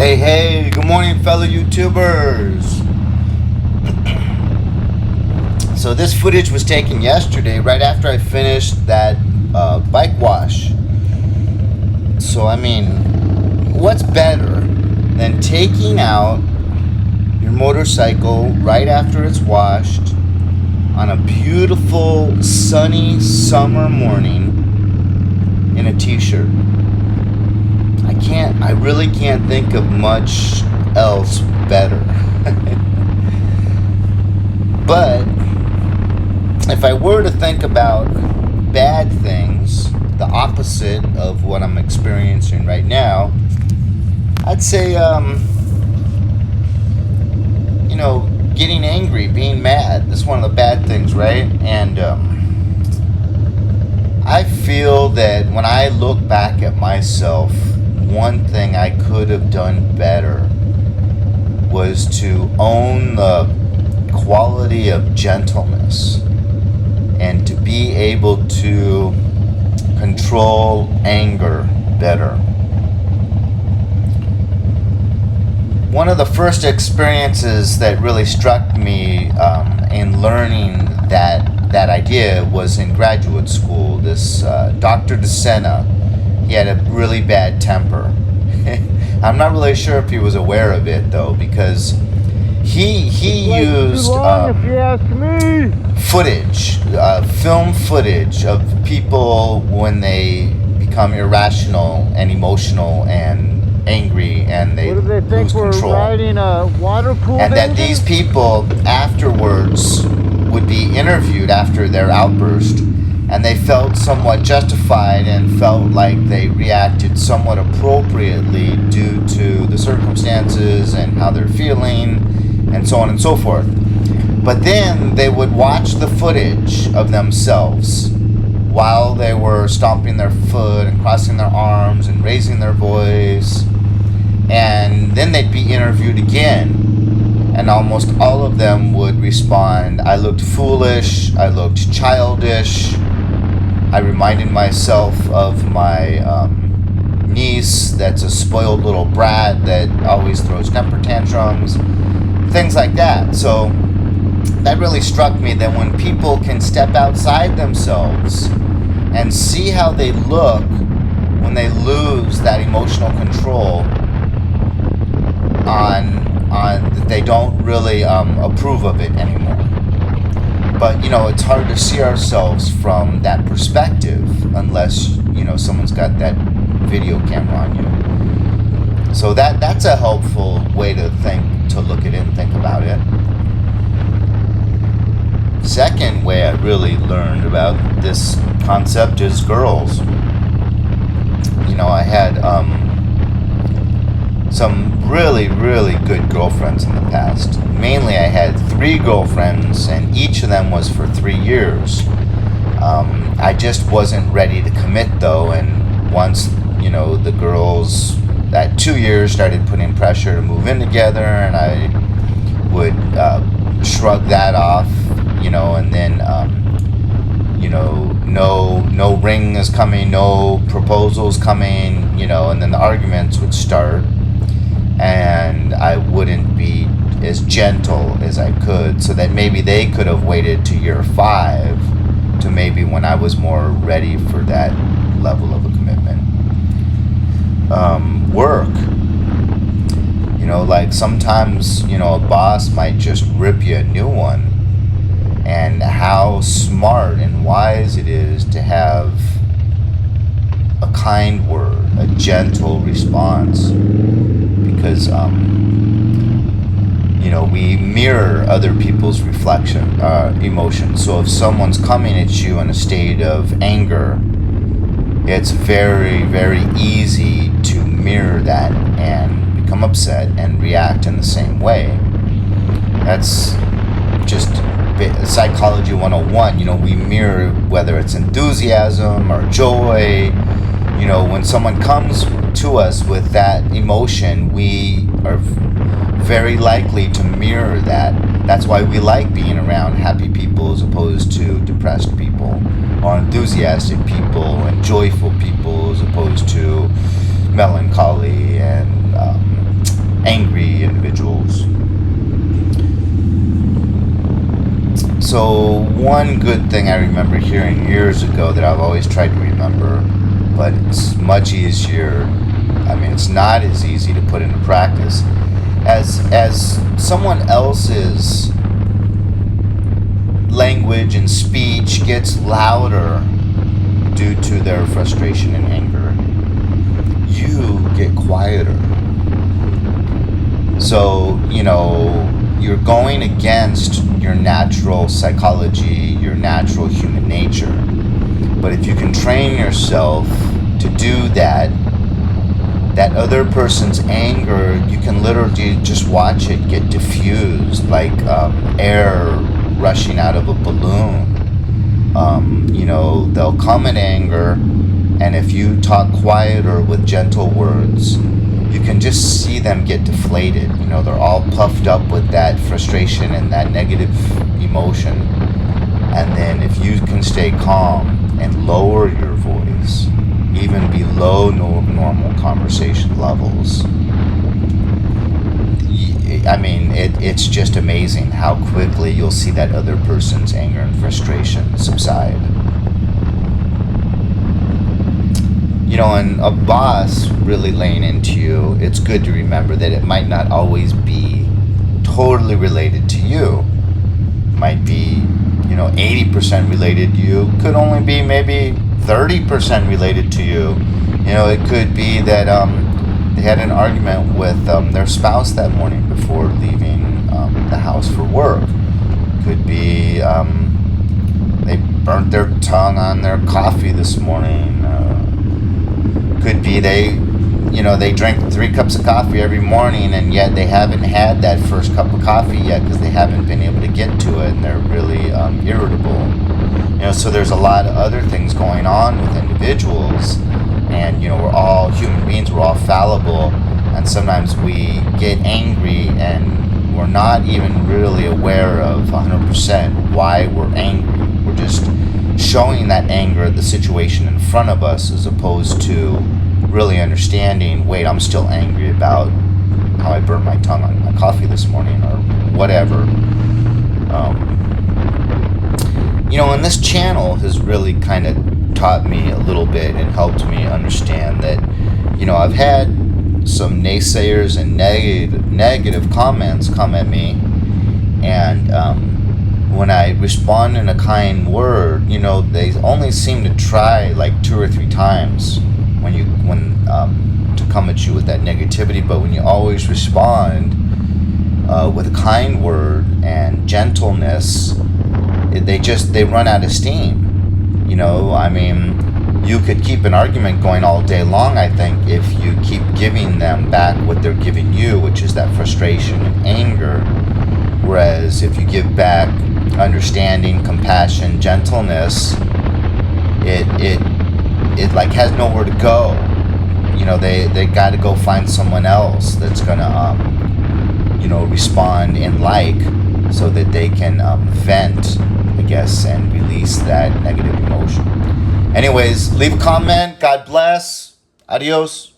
Hey, good morning, fellow YouTubers. So, this footage was taken yesterday, right after I finished that bike wash. So, what's better than taking out your motorcycle right after it's washed on a beautiful, sunny summer morning in a t-shirt? I really can't think of much else better. But if I were to think about bad things, the opposite of what I'm experiencing right now, I'd say, getting angry, being mad. That's one of the bad things, right? And I feel that when I look back at myself, one thing I could have done better was to own the quality of gentleness and to be able to control anger better. One of the first experiences that really struck me in learning that idea was in graduate school. This Dr. DeSena, he had a really bad temper. I'm not really sure if he was aware of it though, because he used if you ask me. footage, film footage of people when they become irrational and emotional and angry and they What do they think, lose we're control. riding a water-cooled And that engine? these people afterwards would be interviewed after their outburst, and they felt somewhat justified and felt like they reacted somewhat appropriately due to the circumstances and how they're feeling and so on and so forth. But then they would watch the footage of themselves while they were stomping their foot and crossing their arms and raising their voice, and then they'd be interviewed again. And almost all of them would respond, I looked foolish, I looked childish, I reminded myself of my niece that's a spoiled little brat that always throws temper tantrums, things like that. So that really struck me, that when people can step outside themselves and see how they look when they lose that emotional control on that they don't really approve of it anymore. But it's hard to see ourselves from that perspective unless someone's got that video camera on you. So that's a helpful way to look at it and think about it. Second way I really learned about this concept is girls. I had some really, really good girlfriends in the past. Mainly I had 3 girlfriends, and each of them was for 3 years. I just wasn't ready to commit though, and once, the girls at 2 years started putting pressure to move in together, and I would shrug that off, and then, no ring is coming, no proposals coming, and then the arguments would start, and I wouldn't be as gentle as I could, so that maybe they could have waited to year 5 to maybe when I was more ready for that level of a commitment. Work. Like sometimes, a boss might just rip you a new one, and how smart and wise it is to have a kind word, a gentle response, because we mirror other people's emotions. So if someone's coming at you in a state of anger, it's very, very easy to mirror that and become upset and react in the same way. That's just Psychology 101. We mirror, whether it's enthusiasm or joy. When someone comes to us with that emotion, we are very likely to mirror that. That's why we like being around happy people as opposed to depressed people, or enthusiastic people and joyful people as opposed to melancholy and angry individuals. So one good thing I remember hearing years ago that I've always tried to remember, but it's much easier, it's not as easy to put into practice. As someone else's language and speech gets louder due to their frustration and anger, you get quieter. So, you're going against your natural psychology, your natural human nature. But if you can train yourself to do that other person's anger, you can literally just watch it get diffused like air rushing out of a balloon. They'll come in anger, and if you talk quieter with gentle words, you can just see them get deflated. They're all puffed up with that frustration and that negative emotion. And then if you can stay calm and lower your voice, even below normal conversation levels, it's just amazing how quickly you'll see that other person's anger and frustration subside. And a boss really laying into you, it's good to remember that it might not always be totally related to you. Might be, 80% related to you, could only be maybe 30% related to you. It could be that they had an argument with their spouse that morning before leaving the house for work. Could be they burnt their tongue on their coffee this morning. Could be they drank 3 cups of coffee every morning, and yet they haven't had that first cup of coffee yet because they haven't been able to get to it, and they're really irritable. So there's a lot of other things going on with individuals, and we're all human beings, we're all fallible, and sometimes we get angry and we're not even really aware of 100% why we're angry. We're just showing that anger at the situation in front of us, as opposed to really understanding, wait, I'm still angry about how I burned my tongue on my coffee this morning, or whatever. And this channel has really kind of taught me a little bit and helped me understand that, I've had some naysayers and negative comments come at me, and when I respond in a kind word, they only seem to try like 2 or 3 times to come at you with that negativity. But when you always respond with a kind word and gentleness, they run out of steam. You could keep an argument going all day long, I think, if you keep giving them back what they're giving you, which is that frustration and anger. Whereas if you give back understanding, compassion, gentleness, it like has nowhere to go. They got to go find someone else that's gonna respond in like, so that they can vent, I guess, and release that negative emotion. Anyways, leave a comment. God bless. Adios.